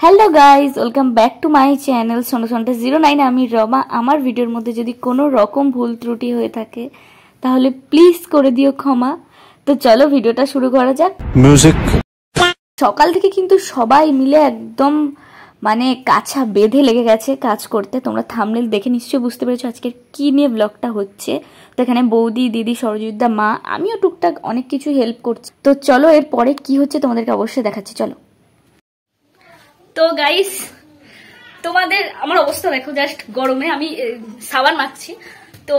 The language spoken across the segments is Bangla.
Hello guys welcome back to my channel सोनोसोनटा 09 आमी रमा। आमार भिडियोर मध्य यदि कोनो रकम भूल त्रुटि हये थाके ताहले प्लिज करे दिओ क्षमा। तो चलो भिडियोटा शुरू करा जाक। म्यूजिक सकाल थेके किन्तु सबाई मिले एकदम माने काछा बेधे लेगे गेछे काज करते। तोमरा थाम्बनेल देखे निश्चय बुझते पेरेछो आजके कि निये ब्लगटा होच्छे। तो एखाने बौदी दिदी सरजिৎদা मा आमिও टुकटाक अनेक किछु हेल्प करछि। तो चलो एरपरे कि होच्छे तोमादेरके अवश्यई देखाচ্ছি। चलो तो गाइस তোমাদের আমার অবস্থা দেখো জাস্ট গরমে আমি সাবান মাখছি। তো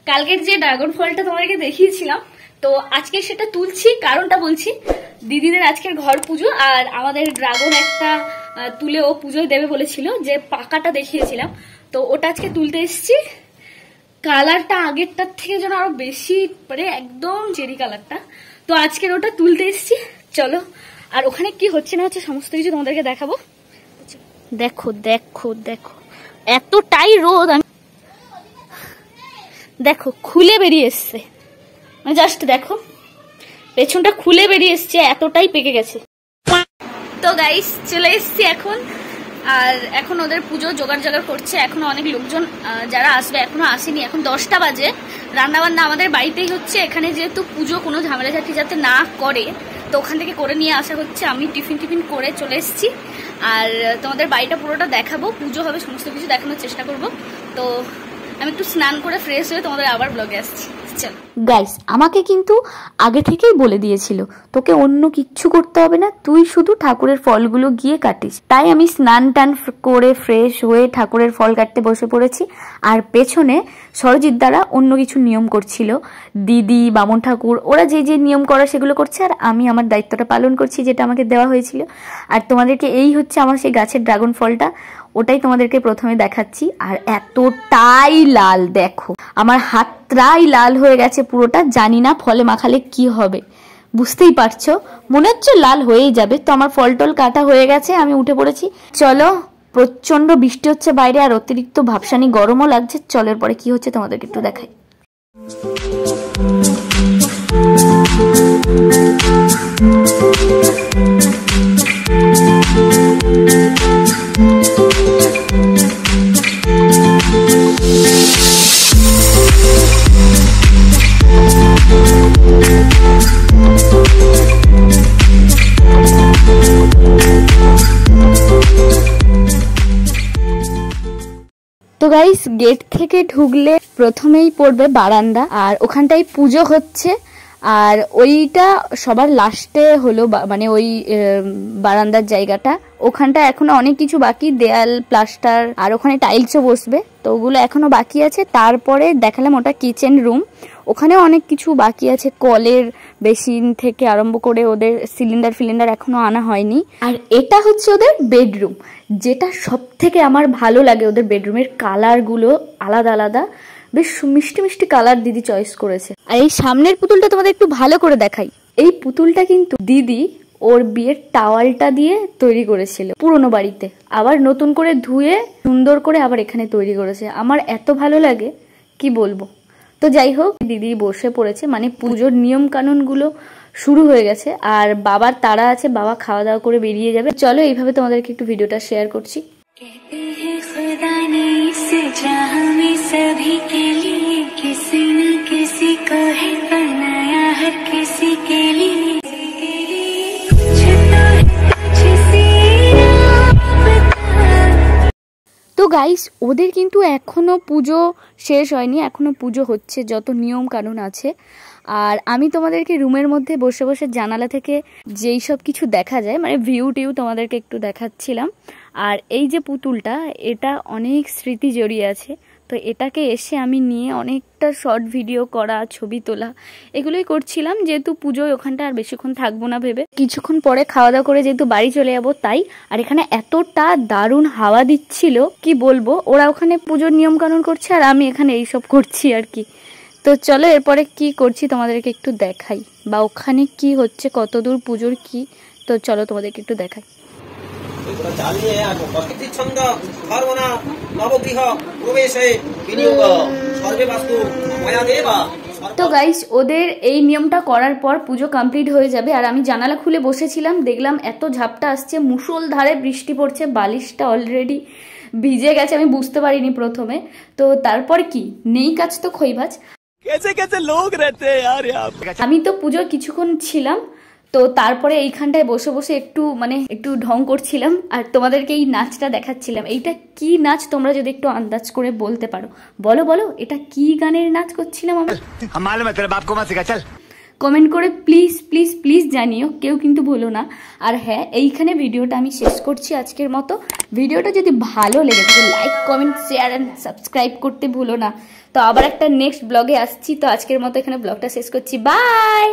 কালকের যে ড্রাগন ফলটা তোমাদেরকে দেখিয়েছিলাম তো আজকে সেটা তুলছি, কারণটা বলছি। দিদিদের আজকের ঘর পুজো আর আমাদের ড্রাগন একটা তুলে ও পুজোয় দেবে বলেছিল, যে পাকাটা দেখিয়েছিলাম তো ওটা আজকে তুলতে এসেছি। কালারটা আগেরটার থেকে যেন আরো বেশি মানে একদম চেরি কালারটা। তো আজকের ওটা তুলতে এসেছি। চলো আর ওখানে কি হচ্ছে না হচ্ছে সমস্ত কিছু তোমাদেরকে দেখাবো। দেখো দেখো দেখো এতটাই রোদ, আমি দেখো খুলে বেরিয়ে এসছে, মানে জাস্ট দেখো পেছনটা খুলে বেরিয়ে এসছে, এতটাই পেকে গেছে। তো গাইস চলে এসছি এখন, আর এখন ওদের পুজো জোগাড় জোগাড় করছে। এখনো অনেক লোকজন যারা আসবে এখনো আসেনি, এখন 10টা বাজে। রান্না বান্না আমাদের বাড়িতেই হচ্ছে, এখানে যেহেতু পুজো কোনো ঝামেলাঝাটি যাতে না করে তো ওখান থেকে করে নিয়ে আসা হচ্ছে। আমি টিফিন করে চলে এসেছি, আর তোমাদের বাড়িটা পুরোটা দেখাবো, পুজো হবে সমস্ত কিছু দেখানোর চেষ্টা করব। তো আমি একটু স্নান করে ফ্রেশ হয়ে তোমাদের আবার ব্লগে আসছি। চলো গাইস আমাকে কিন্তু আগে থেকেই বলে দিয়েছিল তোকে অন্য কিচ্ছু করতে হবে না, তুই শুধু ঠাকুরের ফলগুলো গিয়ে কাটিস। তাই আমি স্নান টান করে ফ্রেশ হয়ে ঠাকুরের ফল কাটতে বসে পড়েছি। আর পেছনে সরজিৎদারা অন্য কিছু নিয়ম করছিল, দিদি বামন ঠাকুর ওরা যে যে নিয়ম করা সেগুলো করছে, আর আমি আমার দায়িত্বটা পালন করছি যেটা আমাকে দেওয়া হয়েছিল। আর তোমাদেরকে এই হচ্ছে আমার সেই গাছের ড্রাগন ফলটা, ওটাই তোমাদেরকে প্রথমে দেখাচ্ছি। আর এতটাই লাল দেখো, আমার হাতটাই লাল হয়ে গেছে পুরোটা। জানি না ফলে মাখালে কি হবে, বুঝতেই পারছো, মনে হচ্ছে লাল হয়েই যাবে। তো আমার ফল টল কাটা হয়ে গেছে, আমি উঠে পড়েছি। চলো প্রচন্ড বৃষ্টি হচ্ছে বাইরে, আর অতিরিক্ত ভাবসানি গরমও লাগছে। চলের পরে কি হচ্ছে তোমাদেরকে একটু দেখাই। তো গাইস গেট থেকে ঢুকলে প্রথমেই পড়বে বারান্দা, আর ওখানটাই পুজো হচ্ছে। আর ওইটা সবার লাস্টে হলো, মানে ওই বারান্দার জায়গাটা ওখানটা এখনো অনেক কিছু বাকি, দেয়াল প্লাস্টার আর ওখানে টাইলসও বসবে, তো ওগুলো এখনো বাকি আছে। তারপরে দেখালাম ওটা কিচেন রুম, ওখানেও অনেক কিছু বাকি আছে, কলের বেসিন থেকে আরম্ভ করে ওদের সিলিন্ডার এখনো আনা হয়নি। আর এটা হচ্ছে ওদের বেডরুম, যেটা সব থেকে আমার ভালো লাগে। ওদের বেডরুমের কালারগুলো আলাদা আলাদা, বেশ মিষ্টি মিষ্টি কালার দিদি চয়েস করেছে। আর এই সামনের পুতুলটা তোমাদের একটু ভালো করে দেখাই। এই পুতুলটা কিন্তু দিদি ওর বিয়ের টাওয়ালটা দিয়ে তৈরি করেছিল পুরনো বাড়িতে, আবার নতুন করে ধুয়ে সুন্দর করে আবার এখানে তৈরি করেছে। আমার এত ভালো লাগে কি বলবো। তো যাই হোক দিদি বসে পড়েছে, মানে পুজোর নিয়ম কানুন গুলো শুরু হয়ে গেছে। আর বাবার তাড়া আছে, বাবা খাওয়া দাওয়া করে বেরিয়ে যাবে। চলো এইভাবে তোমাদেরকে একটু ভিডিওটা শেয়ার করছি। তো গাইস ওদের কিন্তু এখনো পুজো শেষ হয়নি, এখনো পুজো হচ্ছে, যত নিয়ম কানুন আছে। আর আমি তোমাদেরকে রুমের মধ্যে বসে বসে জানালা থেকে যেই সব কিছু দেখা যায়, মানে ভিউ টিউ তোমাদেরকে একটু দেখাচ্ছিলাম। আর এই যে পুতুলটা, এটা অনেক স্মৃতি জড়িয়ে আছে, তো এটাকে এসে আমি নিয়ে অনেকটা শর্ট ভিডিও করা, ছবি তোলা এগুলোই করছিলাম। যেহেতু পুজোয় ওখানটা আর বেশিক্ষণ থাকবো না ভেবে কিছুক্ষণ পরে খাওয়া দাওয়া করে যেহেতু বাড়ি চলে যাবো তাই। আর এখানে এতটা দারুণ হাওয়া দিচ্ছিল কি বলবো, ওরা ওখানে পুজোর নিয়ম কানুন করছে আর আমি এখানে এইসব করছি আর কি। তো চলো এরপরে কি করছি তোমাদেরকে একটু দেখাই, বা ওখানে কি হচ্ছে, কতদূর পুজোর কি। তো চলো তোমাদেরকে একটু দেখাই। ছন্দ নবগৃহ প্রবেশে বিনিয়োগ সর্বে বাস্তু ময়া দেবা তো গাইস ওদের এই নিয়মটা করার পর পুজো কমপ্লিট হয়ে যাবে। আর আমি জানালা খুলে বসেছিলাম, দেখলাম এত ঝাপটা আসছে, মুষলধারে বৃষ্টি পড়ছে, বালিশটা অলরেডি ভিজে গেছে, আমি বুঝতে পারিনি প্রথমে। তো তারপর কি, নেই কাজ তো খইভাজ। আমি তো পুজোর কিছুক্ষণ ছিলাম, তো তারপরে এইখানটায় বসে বসে একটু ঢং করছিলাম আর তোমাদেরকে এই নাচটা দেখাচ্ছিলাম। এইটা কি নাচ তোমরা যদি একটু আন্দাজ করে বলতে পারো, বলো বলো এটা কি গানের নাচ করছিলাম আমরা? কমেন্ট করে প্লিজ প্লিজ প্লিজ জানিও, কেউ কিন্তু ভুলো না। আর হ্যাঁ, এইখানে ভিডিওটা আমি শেষ করছি আজকের মতো। ভিডিওটা যদি ভালো লেগে থাকে like comment share and subscribe করতে ভুলো না। তো আবার একটা নেক্সট ব্লগে আসছি। তো আজকের মতো এখানে ব্লগটা শেষ করছি, বাই।